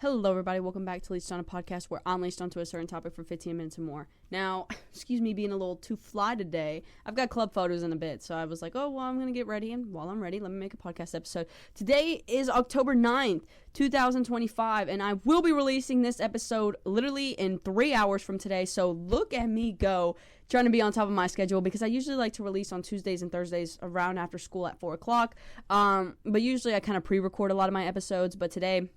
Hello, everybody. Welcome back to Leashed On, a podcast where I'm leashed onto a certain topic for 15 minutes or more. Now, excuse me being a little too fly today. I've got club photos in a bit, so I was like, I'm going to get ready, and while I'm ready, let me make a podcast episode. Today is October 9th, 2025, and I will be releasing this episode literally in 3 hours from today, so look at me go, trying to be on top of my schedule, because I usually like to release on Tuesdays and Thursdays around after school at 4 o'clock, but usually I kind of pre-record a lot of my episodes, but today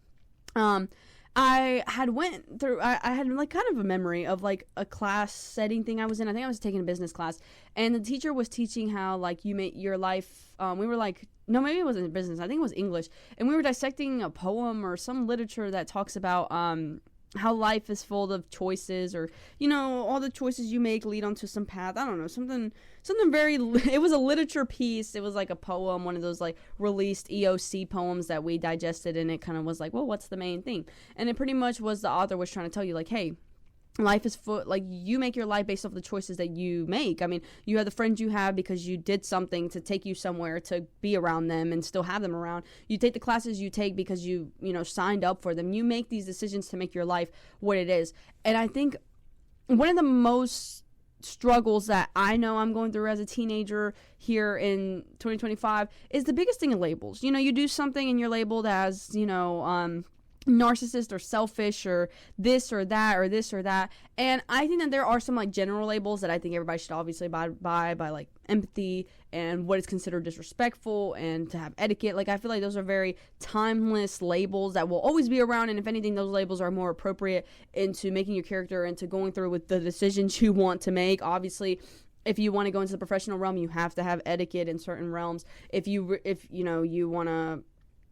I had went through, I had like kind of a memory of like a class setting thing I was in. I think I was taking a business class, and the teacher was teaching how like you make your life, we were like, no, maybe it wasn't business, I think it was English, and we were dissecting a poem or some literature that talks about, how life is full of choices, or, you know, all the choices you make lead onto some path. I don't know, something very, it was a literature piece. It was like a poem, one of those like released EOC poems that we digested, and it kind of was like, well, what's the main thing? And it pretty much was the author was trying to tell you like, hey, life is full, like, you make your life based off the choices that you make. I mean, you have the friends you have because you did something to take you somewhere to be around them and still have them around. You take the classes you take because you signed up for them. You make these decisions to make your life what it is. And I think one of the most struggles that I know I'm going through as a teenager here in 2025 is the biggest thing of labels. You know, you do something and you're labeled as, narcissist or selfish or this or that or this or that. And I think that there are some like general labels that I think everybody should obviously abide by like empathy and what is considered disrespectful and to have etiquette. Like, I feel like those are very timeless labels that will always be around, and if anything, those labels are more appropriate into making your character, into going through with the decisions you want to make. Obviously, if you want to go into the professional realm, you have to have etiquette in certain realms. If you want to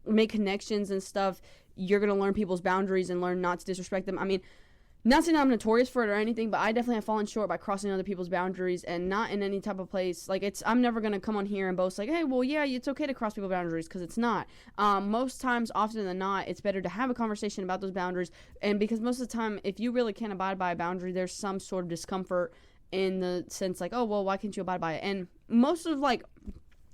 make connections and stuff, you're going to learn people's boundaries and learn not to disrespect them. I mean, not saying I'm notorious for it or anything, but I definitely have fallen short by crossing other people's boundaries, and not in any type of place. Like, I'm never going to come on here and boast like, hey, well, yeah, it's okay to cross people's boundaries, because it's not. Most times, often than not, it's better to have a conversation about those boundaries, and because most of the time, if you really can't abide by a boundary, there's some sort of discomfort in the sense like, oh, well, why can't you abide by it? And most of, like,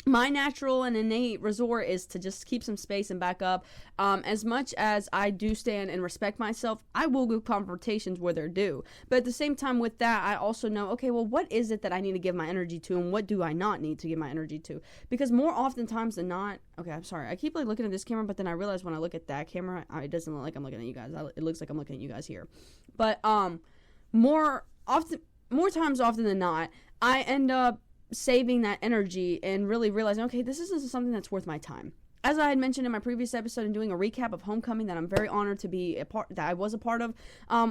my natural and innate resort is to just keep some space and back up. As much as I do stand and respect myself, I will give confrontations where they're due. But at the same time with that, I also know, okay, well, what is it that I need to give my energy to, and what do I not need to give my energy to? Because more oftentimes than not, okay, I'm sorry, I keep like looking at this camera, but then I realize when I look at that camera, it doesn't look like I'm looking at you guys. It looks like I'm looking at you guys here. But more times often than not, I end up saving that energy and really realizing, okay, this isn't something that's worth my time. As I had mentioned in my previous episode and doing a recap of Homecoming that I'm very honored to be that I was a part of,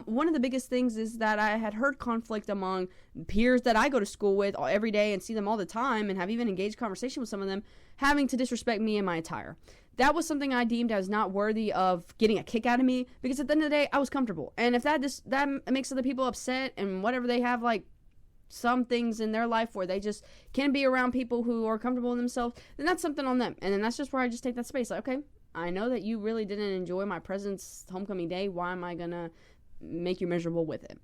one of the biggest things is that I had heard conflict among peers that I go to school with every day and see them all the time and have even engaged conversation with some of them, having to disrespect me and my attire. That was something I deemed as not worthy of getting a kick out of me, because at the end of the day, I was comfortable. And if that makes other people upset, and whatever, they have like some things in their life where they just can't be around people who are comfortable in themselves, then that's something on them. And then that's just where I just take that space. Like, okay, I know that you really didn't enjoy my presence homecoming day. Why am I gonna make you miserable with it?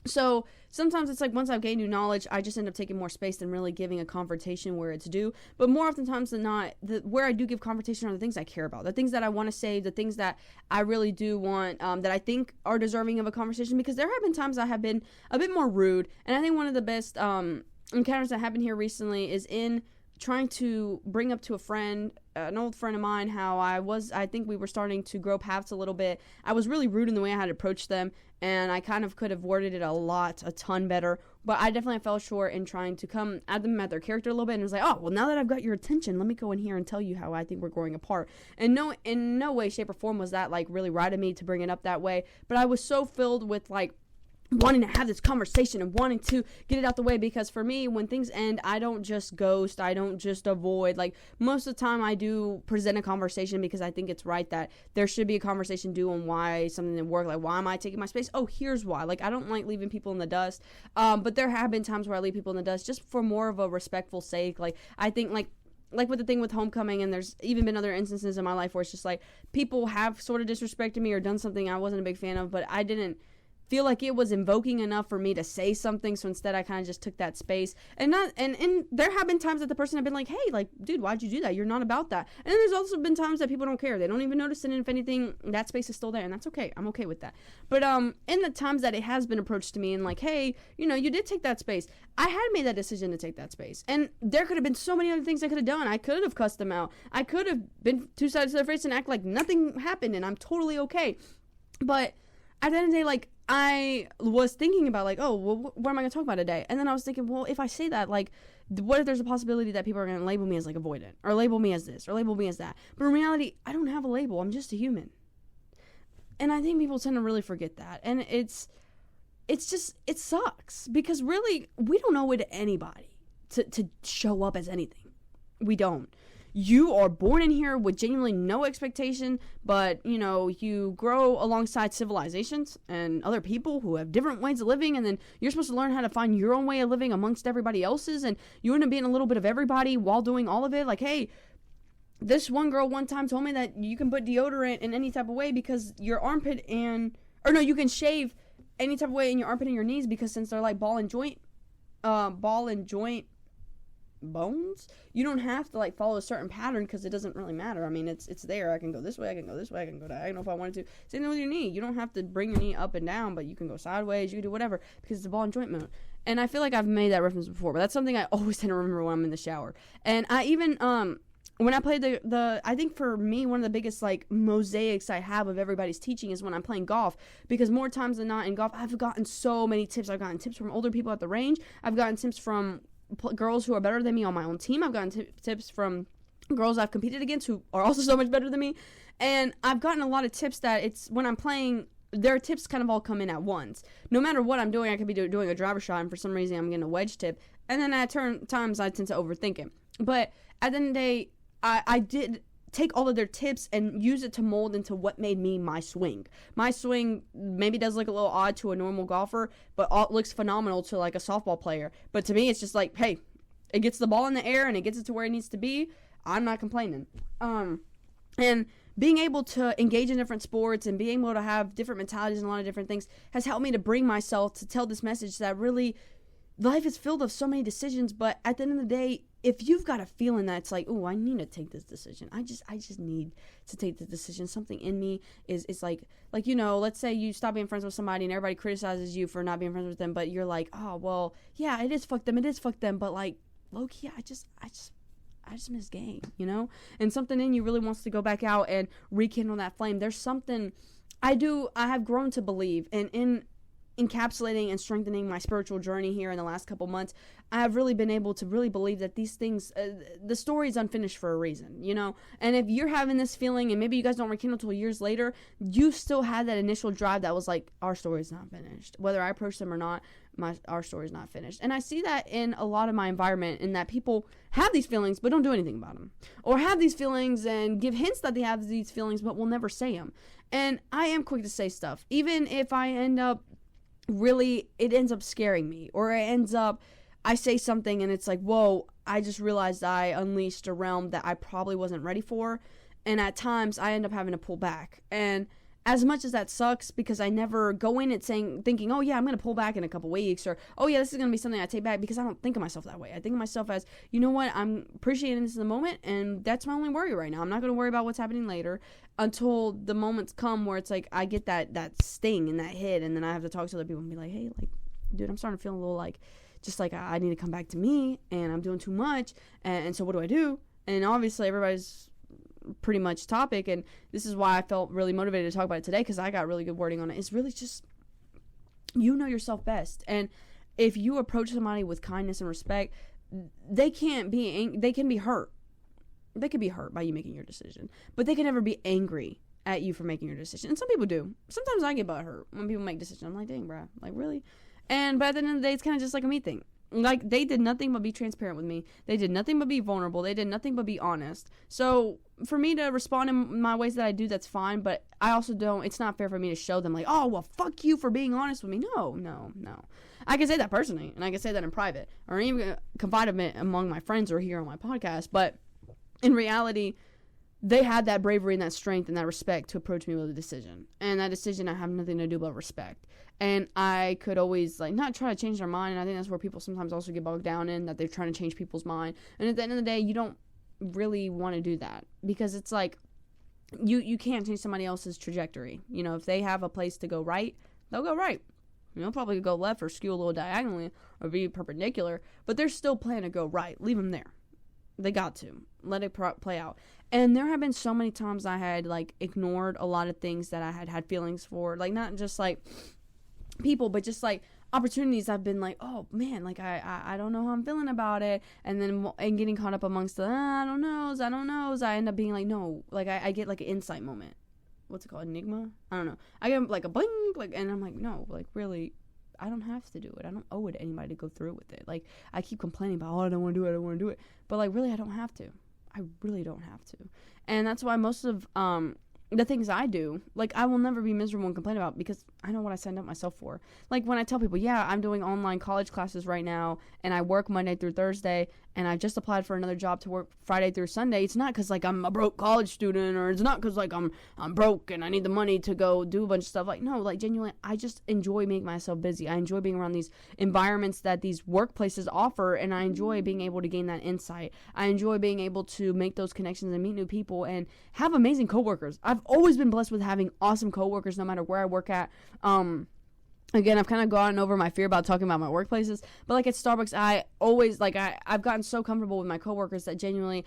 So sometimes it's like, once I've gained new knowledge, I just end up taking more space than really giving a confrontation where it's due. But more oftentimes than not, where I do give confrontation are the things I care about, the things that I want to say, the things that I really do want, that I think are deserving of a conversation. Because there have been times I have been a bit more rude, and I think one of the best encounters that happened here recently is in trying to bring up to a friend, an old friend of mine, how I think we were starting to grow paths a little bit. I was really rude in the way I had approached them, and I kind of could have worded it a ton better, but I definitely fell short in trying to come at them at their character a little bit, and was like, oh, well, now that I've got your attention, let me go in here and tell you how I think we're growing apart. And in no way, shape, or form was that like really right of me to bring it up that way, but I was so filled with like wanting to have this conversation and wanting to get it out the way, because for me, when things end, I don't just ghost, I don't just avoid. Like, most of the time I do present a conversation, because I think it's right that there should be a conversation due on why something didn't work. Like, why am I taking my space? Oh, here's why. Like, I don't like leaving people in the dust, but there have been times where I leave people in the dust just for more of a respectful sake. Like, I think like with the thing with Homecoming, and there's even been other instances in my life where it's just like people have sort of disrespected me or done something I wasn't a big fan of, but I didn't feel like it was invoking enough for me to say something. So instead I kind of just took that space, and there have been times that the person have been like, hey, like, dude, why'd you do that? You're not about that. And then there's also been times that people don't care. They don't even notice it. And if anything, that space is still there, and that's okay. I'm okay with that. But in the times that it has been approached to me and like, hey, you know, you did take that space, I had made that decision to take that space. And there could have been so many other things I could have done. I could have cussed them out. I could have been two sides to their face and act like nothing happened and I'm totally okay. But at the end of the day, like, I was thinking about, like, oh, well, what am I going to talk about today? And then I was thinking, well, if I say that, like, what if there's a possibility that people are going to label me as, like, avoidant, or label me as this, or label me as that? But in reality, I don't have a label. I'm just a human. And I think people tend to really forget that. And it's just, it sucks. Because really, we don't owe it to anybody to show up as anything. We don't. You are born in here with genuinely no expectation, but, you know, you grow alongside civilizations and other people who have different ways of living, and then you're supposed to learn how to find your own way of living amongst everybody else's, and you end up being a little bit of everybody while doing all of it. Like, hey, this one girl one time told me that you can put deodorant in any type of way because your armpit you can shave any type of way in your armpit and your knees, because since they're like ball and joint bones, you don't have to like follow a certain pattern because it doesn't really matter. I mean, it's there. I can go this way, I can go this way, I can go diagonal if I wanted to. Same thing with your knee. You don't have to bring your knee up and down, but you can go sideways, you can do whatever, because it's a ball and joint mode. And I feel like I've made that reference before, but that's something I always tend to remember when I'm in the shower. And I even when I played the I think for me, one of the biggest like mosaics I have of everybody's teaching is when I'm playing golf, because more times than not in golf, I've gotten so many tips. I've gotten tips from older people at the range. I've gotten tips from girls who are better than me on my own team. I've gotten tips from girls I've competed against who are also so much better than me. And I've gotten a lot of tips that it's when I'm playing, their tips kind of all come in at once. No matter what I'm doing, I could be doing a driver shot, and for some reason I'm getting a wedge tip. And then at times I tend to overthink it. But at the end of the day, I did take all of their tips and use it to mold into what made me my swing. My swing maybe does look a little odd to a normal golfer, but looks phenomenal to like a softball player. But to me, it's just like, hey, it gets the ball in the air and it gets it to where it needs to be. I'm not complaining. And being able to engage in different sports and being able to have different mentalities and a lot of different things has helped me to bring myself to tell this message that really life is filled with so many decisions, but at the end of the day, if you've got a feeling that it's like, oh, I need to take this decision, I just need to take the decision. Something in me is like, you know, let's say you stop being friends with somebody and everybody criticizes you for not being friends with them, but you're like, oh, well, yeah, it is fuck them, but like, low-key, I just miss game, you know? And something in you really wants to go back out and rekindle that flame. There's something I have grown to believe, and in encapsulating and strengthening my spiritual journey here in the last couple months, I have really been able to really believe that these things, the story is unfinished for a reason, you know? And if you're having this feeling and maybe you guys don't rekindle till years later, you still had that initial drive that was like, our story's not finished. Whether I approach them or not, our story's not finished. And I see that in a lot of my environment, in that people have these feelings but don't do anything about them. Or have these feelings and give hints that they have these feelings but will never say them. And I am quick to say stuff. Even if I end up it ends up scaring me, or I say something and it's like, whoa, I just realized I unleashed a realm that I probably wasn't ready for. And at times I end up having to pull back. And as much as that sucks, because I never go in it thinking, oh yeah, I'm going to pull back in a couple weeks, or, oh yeah, this is going to be something I take back, because I don't think of myself that way. I think of myself as, you know what, I'm appreciating this in the moment, and that's my only worry right now. I'm not going to worry about what's happening later until the moments come where it's like, I get that sting and that hit, and then I have to talk to other people and be like, hey, like, dude, I'm starting to feel a little like, just like I need to come back to me, and I'm doing too much, and so what do I do? And obviously everybody's pretty much topic, and this is why I felt really motivated to talk about it today, because I got really good wording on it. It's really just, you know yourself best, and if you approach somebody with kindness and respect, they can be hurt. They could be hurt by you making your decision, but they can never be angry at you for making your decision. And some people do. Sometimes I get butthurt when people make decisions. I'm like, dang, bro, like, really? But at the end of the day, it's kind of just like a me thing. Like, they did nothing but be transparent with me. They did nothing but be vulnerable. They did nothing but be honest. So for me to respond in my ways that I do, that's fine. But I also don't, it's not fair for me to show them like, oh, well, fuck you for being honest with me. No. I can say that personally, and I can say that in private, or even confide in it among my friends or here on my podcast. But in reality, they had that bravery and that strength and that respect to approach me with a decision. And that decision I have nothing to do but respect. And I could always, like, not try to change their mind. And I think that's where people sometimes also get bogged down in, that they're trying to change people's mind. And at the end of the day, you don't really want to do that, because it's like, you can't change somebody else's trajectory. You know, if they have a place to go right, they'll go right. You know, probably go left or skew a little diagonally or be perpendicular, but they're still planning to go right. Leave them there. They got to. Let it play out. And there have been so many times I had, like, ignored a lot of things that I had feelings for. Like, not just, like, people, but just, like, opportunities. I've been like, oh, man, like, I don't know how I'm feeling about it. And then getting caught up amongst the, I don't know. I end up being like, no. Like, I get, like, an insight moment. What's it called? Enigma? I don't know. I get, like, a bling, like, and I'm like, no, like, really, I don't have to do it. I don't owe it to anybody to go through with it. Like, I keep complaining about, oh, I don't want to do it. But, like, really, I don't have to. I really don't have to. And that's why most of the things I do, like, I will never be miserable and complain about, because I know what I signed up myself for. Like, when I tell people, yeah, I'm doing online college classes right now, and I work Monday through Thursday, and I just applied for another job to work Friday through Sunday, it's not because, like, I'm a broke college student, or it's not because, like, I'm broke and I need the money to go do a bunch of stuff. Like, no, like, genuinely, I just enjoy making myself busy. I enjoy being around these environments that these workplaces offer, and I enjoy being able to gain that insight. I enjoy being able to make those connections and meet new people and have amazing coworkers. I've always been blessed with having awesome coworkers no matter where I work at. Again, I've kind of gotten over my fear about talking about my workplaces, but, like, at Starbucks, I always, like, I've gotten so comfortable with my coworkers that genuinely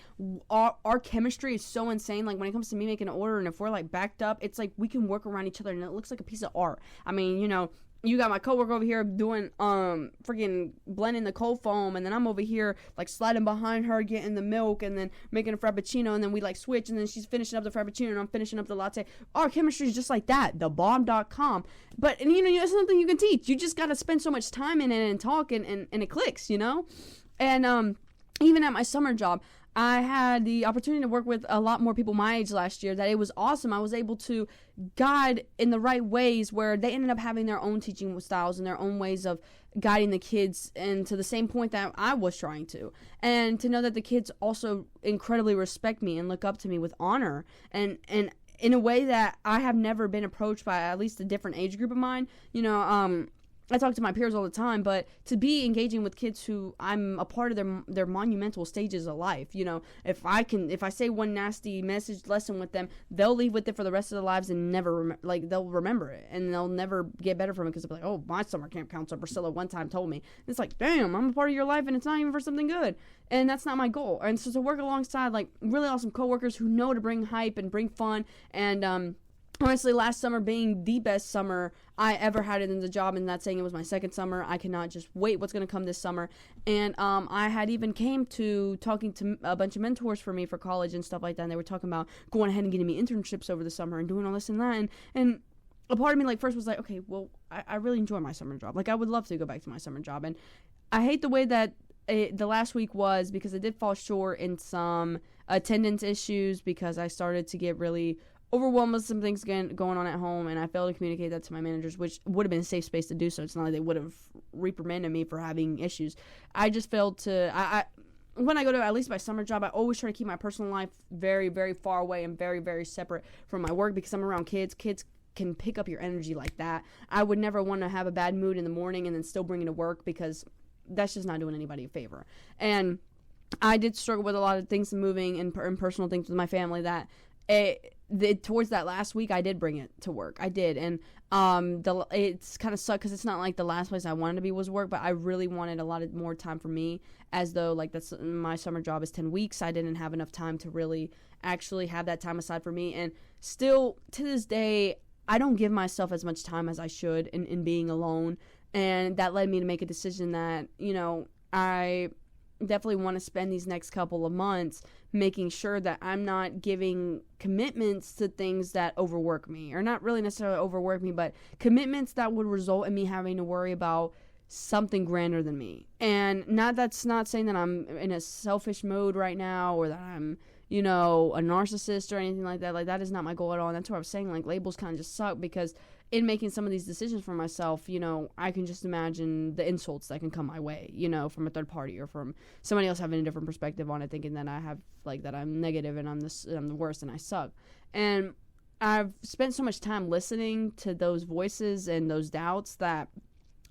our chemistry is so insane. Like, when it comes to me making an order, and if we're, like, backed up, it's like we can work around each other, and it looks like a piece of art. I mean, you know, you got my coworker over here doing freaking blending the cold foam, and then I'm over here, like, sliding behind her, getting the milk, and then making a frappuccino, and then we, like, switch, and then she's finishing up the frappuccino and I'm finishing up the latte. Our chemistry is just like that, thebomb.com. But, and, you know, it's something you can teach. You just got to spend so much time in it and talk, and it clicks, you know. And even at my summer job, I had the opportunity to work with a lot more people my age last year, that it was awesome. I was able to guide in the right ways, where they ended up having their own teaching styles and their own ways of guiding the kids, and to the same point that I was trying to. And to know that the kids also incredibly respect me and look up to me with honor, and in a way that I have never been approached by at least a different age group of mine. You know, I talk to my peers all the time, but to be engaging with kids who I'm a part of their monumental stages of life, you know, if I say one nasty message lesson with them, they'll leave with it for the rest of their lives and never they'll remember it, and they'll never get better from it, because they'll be like, oh, my summer camp counselor Priscilla one time told me. And it's like, damn, I'm a part of your life, and it's not even for something good, and that's not my goal. And so to work alongside, like, really awesome coworkers who know to bring hype and bring fun, and honestly, last summer being the best summer I ever had in the job, and not saying it was my second summer. I cannot just wait what's going to come this summer. And I had even came to talking to a bunch of mentors for me for college and stuff like that, and they were talking about going ahead and getting me internships over the summer and doing all this and that. And a part of me, like, first was like, okay, well, I really enjoy my summer job. Like, I would love to go back to my summer job. And I hate the way that the last week was, because I did fall short in some attendance issues, because I started to get really overwhelmed with some things going on at home, and I failed to communicate that to my managers, which would have been a safe space to do so. It's not like they would have reprimanded me for having issues. I just failed to, when I go to at least my summer job, I always try to keep my personal life very, very far away and very, very separate from my work, because I'm around kids. Kids can pick up your energy like that. I would never want to have a bad mood in the morning and then still bring it to work, because that's just not doing anybody a favor. And I did struggle with a lot of things moving and personal things with my family that towards that last week, I did bring it to work. I did. And it's kind of sucked, because it's not like the last place I wanted to be was work, but I really wanted a lot of more time for me, as though, like, that's my summer job is 10 weeks. I didn't have enough time to really actually have that time aside for me. And still, to this day, I don't give myself as much time as I should in being alone. And that led me to make a decision that, you know, I definitely want to spend these next couple of months making sure that I'm not giving commitments to things that overwork me, or not really necessarily overwork me, but commitments that would result in me having to worry about something grander than me. And that's not saying that I'm in a selfish mode right now, or that I'm, a narcissist or anything like that. Like, that is not my goal at all. And that's what I was saying. Like, labels kind of just suck because in making some of these decisions for myself, I can just imagine the insults that can come my way, from a third party or from somebody else having a different perspective on it, thinking that I have, like, that I'm negative and I'm the worst and I suck. And I've spent so much time listening to those voices and those doubts that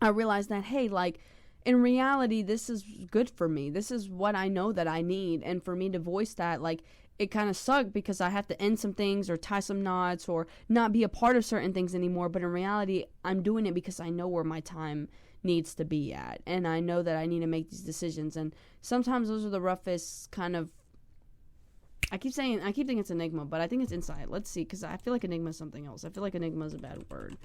I realized that, hey, like, in reality, this is good for me. This is what I know that I need. And for me to voice that, like, it kind of sucked because I have to end some things or tie some knots or not be a part of certain things anymore. But in reality, I'm doing it because I know where my time needs to be at. And I know that I need to make these decisions. And sometimes those are the roughest kind of, I keep thinking it's enigma, but I think it's insight. Let's see, because I feel like enigma is something else. I feel like enigma is a bad word.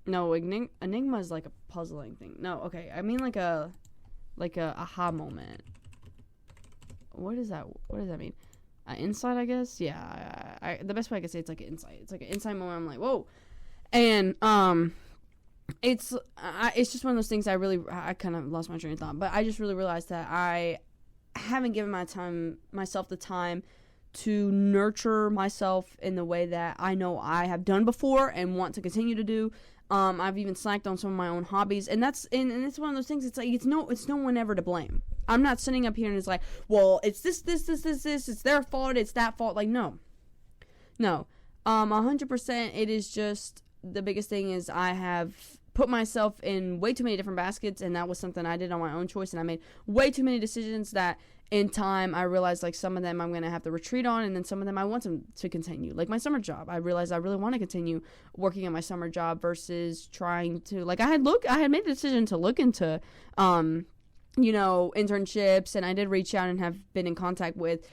No, enigma is like a puzzling thing. No, okay, I mean like a aha moment. What does that mean? Insight, I guess. Yeah, the best way I could say it's like an insight. It's like an insight moment. I'm like, whoa, and it's just one of those things. I kind of lost my train of thought, but I just really realized that I haven't given myself the time to nurture myself in the way that I know I have done before and want to continue to do. I've even slacked on some of my own hobbies, and it's one of those things. It's like it's no one ever to blame. I'm not sitting up here and it's like, well, it's this, it's their fault, it's that fault. Like, no. 100%. It is just the biggest thing is I have put myself in way too many different baskets, and that was something I did on my own choice, and I made way too many decisions that in time I realized, like, some of them I'm going to have to retreat on, and then some of them I want to continue. Like my summer job, I realized I really want to continue working at my summer job versus trying to, like, I had made the decision to look into internships, and I did reach out and have been in contact with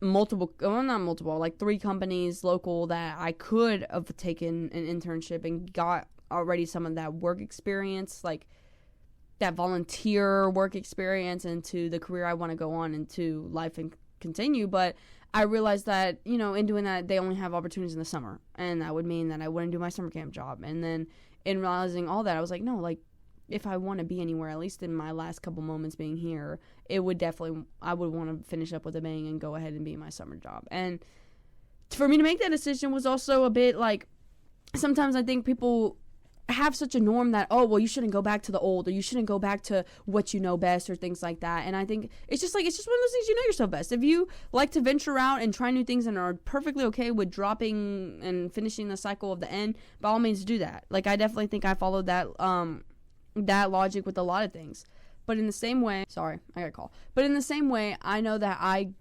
like 3 companies local that I could have taken an internship and got already some of that work experience, like that volunteer work experience into the career I want to go on into life and continue. But I realized that, in doing that, they only have opportunities in the summer, and that would mean that I wouldn't do my summer camp job. And then in realizing all that, I was like, no, like, if I want to be anywhere, at least in my last couple moments being here, I would want to finish up with a bang and go ahead and be my summer job. And for me to make that decision was also a bit like, sometimes I think people have such a norm that, oh, well, you shouldn't go back to the old, or you shouldn't go back to what you know best, or things like that. And I think it's just one of those things, you know yourself best. If you like to venture out and try new things and are perfectly okay with dropping and finishing the cycle of the end, by all means do that. Like, I definitely think I followed that logic with a lot of things. But in the same way, sorry, I got a call. But in the same way, I know that I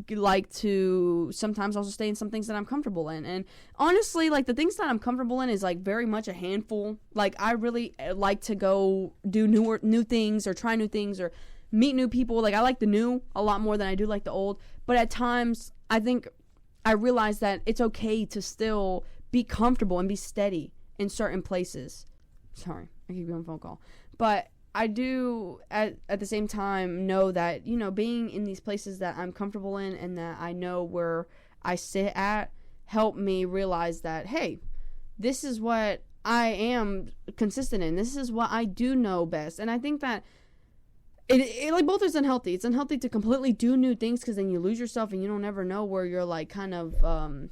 like to sometimes also stay in some things that I'm comfortable in. And honestly, like, the things that I'm comfortable in is, like, very much a handful. Like, I really like to go do new things or try new things or meet new people. Like, I like the new a lot more than I do like the old. But at times, I think I realize that it's okay to still be comfortable and be steady in certain places. Sorry, I keep going phone call. But I do, at the same time, know that, being in these places that I'm comfortable in and that I know where I sit at, help me realize that, hey, this is what I am consistent in. This is what I do know best. And I think that it like, both is unhealthy. It's unhealthy to completely do new things because then you lose yourself and you don't ever know where you're, like, kind of,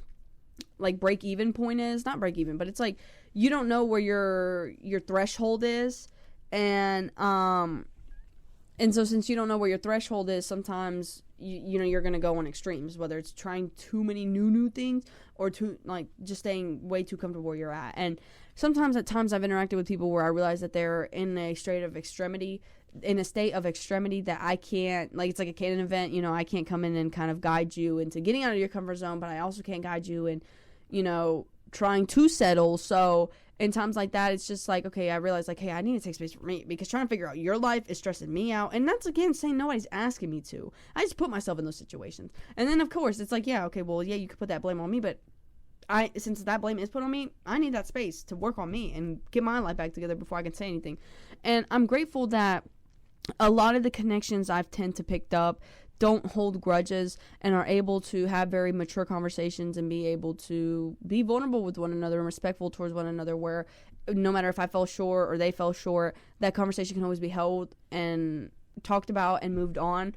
like, break-even point is. Not break-even, but it's like you don't know where your threshold is. And so since you don't know where your threshold is, sometimes you're gonna go on extremes, whether it's trying too many new things or just staying way too comfortable where you're at. And sometimes at times I've interacted with people where I realize that they're in a state of extremity that I can't, like, it's like a Canon event, I can't come in and kind of guide you into getting out of your comfort zone, but I also can't guide you in, trying to settle. So in times like that, it's just like, okay, I realize, like, hey, I need to take space for me, because trying to figure out your life is stressing me out. And that's, again, saying nobody's asking me to. I just put myself in those situations. And then, of course, it's like, yeah, okay, well, yeah, you could put that blame on me, but since that blame is put on me, I need that space to work on me and get my life back together before I can say anything. And I'm grateful that a lot of the connections I've tend to picked up don't hold grudges and are able to have very mature conversations and be able to be vulnerable with one another and respectful towards one another, where no matter if I fell short or they fell short, that conversation can always be held and talked about and moved on.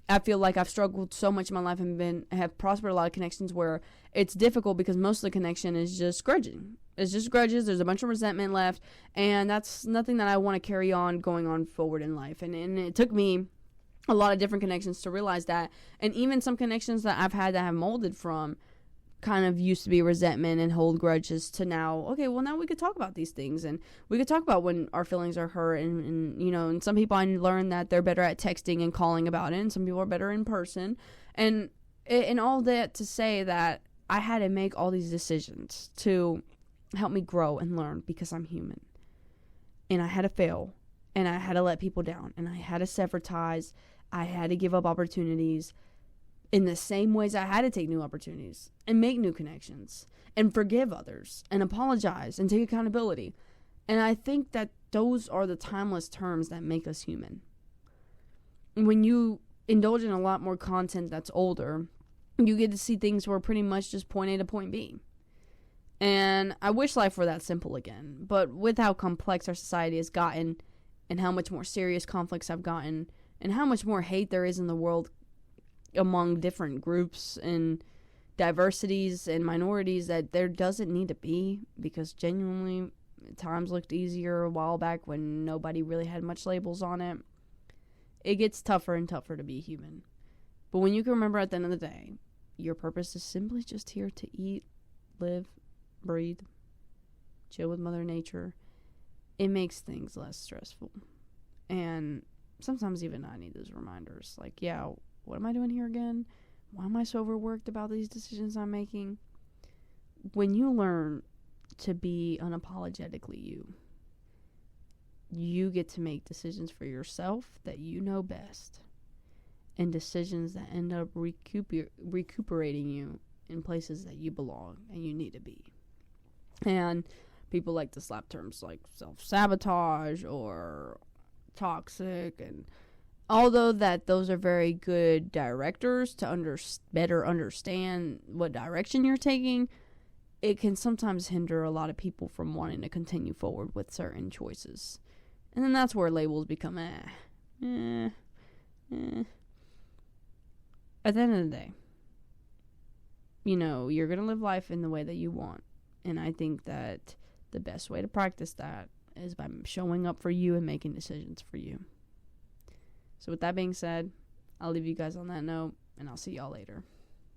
I feel like I've struggled so much in my life and have prospered a lot of connections where it's difficult because most of the connection is just grudging. It's just grudges. There's a bunch of resentment left, and that's nothing that I want to carry on going on forward in life. And it took me a lot of different connections to realize that. And even some connections that I've had that have molded from kind of used to be resentment and hold grudges to now, okay, well, now we could talk about these things, and we could talk about when our feelings are hurt, and you know, and some people I learned that they're better at texting and calling about it, and some people are better in person, and all that to say that I had to make all these decisions to help me grow and learn because I'm human, and I had to fail, and I had to let people down, and I had to sever ties, I had to give up opportunities, in the same ways I had to take new opportunities and make new connections and forgive others and apologize and take accountability. And I think that those are the timeless terms that make us human. When you indulge in a lot more content that's older, you get to see things where pretty much just point A to point B. And I wish life were that simple again. But with how complex our society has gotten and how much more serious conflicts have gotten and how much more hate there is in the world among different groups and diversities and minorities that there doesn't need to be, because genuinely times looked easier a while back when nobody really had much labels on it. It gets tougher and tougher to be human. But when you can remember at the end of the day, your purpose is simply just here to eat, live, breathe, chill with Mother Nature, it makes things less stressful. And sometimes even I need those reminders. Like, yeah, what am I doing here again? Why am I so overworked about these decisions I'm making? When you learn to be unapologetically you get to make decisions for yourself that you know best, and decisions that end up recuperating you in places that you belong and you need to be. And people like to slap terms like self-sabotage or toxic, and although that those are very good directors to better understand what direction you're taking, it can sometimes hinder a lot of people from wanting to continue forward with certain choices. And then that's where labels become At the end of the day, you know, you're going to live life in the way that you want. And I think that the best way to practice that is by showing up for you and making decisions for you. So with that being said, I'll leave you guys on that note, and I'll see y'all later.